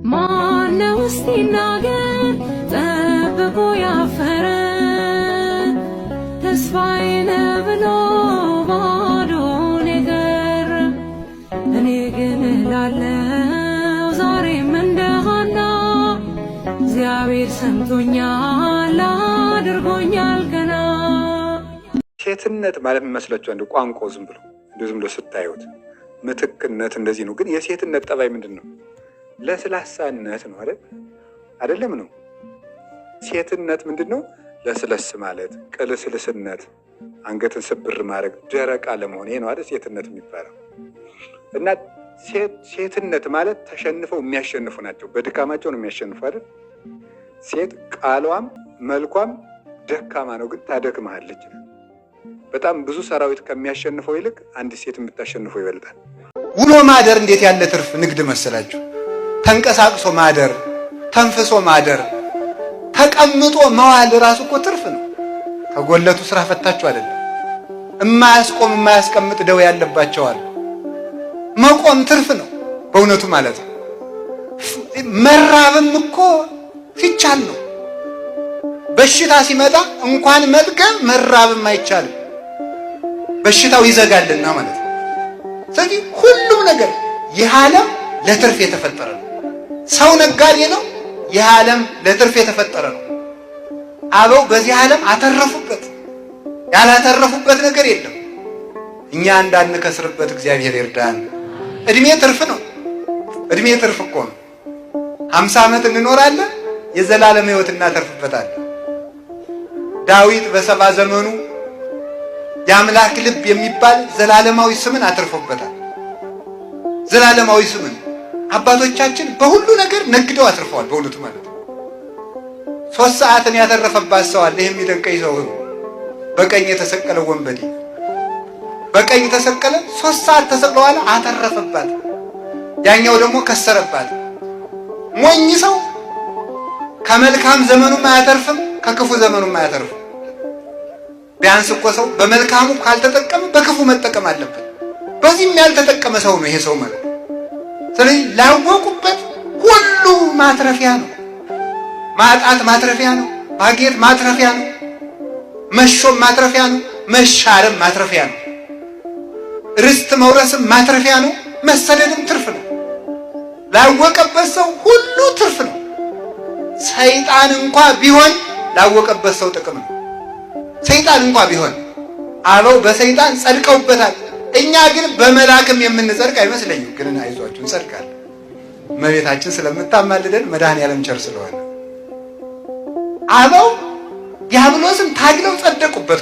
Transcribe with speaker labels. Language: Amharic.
Speaker 1: ማነው እስቲ ናገር ጠብቆ ያፈረ ተስፋዬን ብሎ ባዶን የቀረ እኔ ግን እላለሁ ዛሬም እንደ ሐና እግዚአብሔር ሰምቶኛል አድርጎኛል ገና።
Speaker 2: ሴትነት ማለት የሚመስላችሁ አንድ ቋንቋው ዝም ብሎ ስታዩት ምትክነት እንደዚህ ነው። ግን የሴትነት ጠባይ ምንድን ነው? ለስላሳነት ነው አይደለም ነው። ሴትነት ምንድን ነው? ለስለስ ማለት፣ ቅልስልስነት፣ አንገትን ስብር ማድረግ፣ ደረቅ አለመሆን፣ ይሄ ነው አይደል ሴትነት የሚባለው። እና ሴትነት ማለት ተሸንፈው የሚያሸንፉ ናቸው። በድካማቸው ነው የሚያሸንፉ አይደል። ሴት ቃሏም መልኳም ደካማ ነው፣ ግን ታደክማለች። በጣም ብዙ ሰራዊት ከሚያሸንፈው ይልቅ አንድ ሴት የምታሸንፈው ይበልጣል።
Speaker 3: ውሎ ማደር እንዴት ያለ ትርፍ ንግድ መሰላችሁ! ተንቀሳቅሶ ማደር፣ ተንፍሶ ማደር፣ ተቀምጦ መዋል ራሱ እኮ ትርፍ ነው። ከጎለቱ ስራ ፈታችሁ አይደለም። የማያስቆም የማያስቀምጥ ደዌ ያለባቸው አሉ። መቆም ትርፍ ነው በእውነቱ ማለት ነው። መራብም እኮ ሲቻል ነው። በሽታ ሲመጣ እንኳን መጥገብ መራብም አይቻልም። በሽታው ይዘጋልና ማለት ነው። ስለዚህ ሁሉም ነገር ይህ ዓለም ለትርፍ የተፈጠረ ነው። ሰው ነጋዴ ነው። ይህ ዓለም ለትርፍ የተፈጠረ ነው። አበው በዚህ ዓለም አተረፉበት፣ ያላተረፉበት ነገር የለም። እኛ እንዳንከስርበት እግዚአብሔር ይርዳን። እድሜ ትርፍ ነው። እድሜ ትርፍ እኮ ነው። 50 ዓመት እንኖራለን፣ የዘላለም ሕይወት እናተርፍበታለን። ዳዊት በ70 ዘመኑ የአምላክ ልብ የሚባል ዘላለማዊ ስምን አትርፎበታል። ዘላለማዊ ስምን አባቶቻችን በሁሉ ነገር ነግደው አትርፈዋል። በእውነቱ ማለት ነው። 3 ሰዓትን ያተረፈባት ሰው አለ። ይህ የሚደንቀኝ ሰው በቀኝ የተሰቀለው ወንበዴ በቀኝ ተሰቀለ። 3 ሰዓት ተሰቅለዋል፣ አተረፈባት። ያኛው ደግሞ ከሰረባት። ሞኝ ሰው ከመልካም ዘመኑም አያተርፍም፣ ከክፉ ዘመኑም አያተርፍም። ቢያንስ እኮ ሰው በመልካሙ ካልተጠቀመ በክፉ መጠቀም አለበት። በዚህም ያልተጠቀመ ሰው ነው ይሄ ሰው ማለት። ስለዚህ ላወቁበት ሁሉ ማትረፊያ ነው። ማጣት ማትረፊያ ነው። ማግኘት ማትረፊያ ነው። መሾም ማትረፊያ ነው። መሻርም ማትረፊያ ነው። ርስት መውረስም ማትረፊያ ነው። መሰደድም ትርፍ ነው። ላወቀበት ሰው ሁሉ ትርፍ ነው። ሰይጣን እንኳ ቢሆን ላወቀበት ሰው ጥቅም ነው። ሰይጣን እንኳ ቢሆን አበው በሰይጣን ጸድቀውበታል። እኛ ግን በመላክም የምንጸድቅ አይመስለኝም። ግን አይዟችሁ እንጸድቃለን። እመቤታችን ስለምታማልደን መድኃኔዓለም ቸር ስለሆነ አበው ዲያብሎስን ታግለው ጸደቁበት።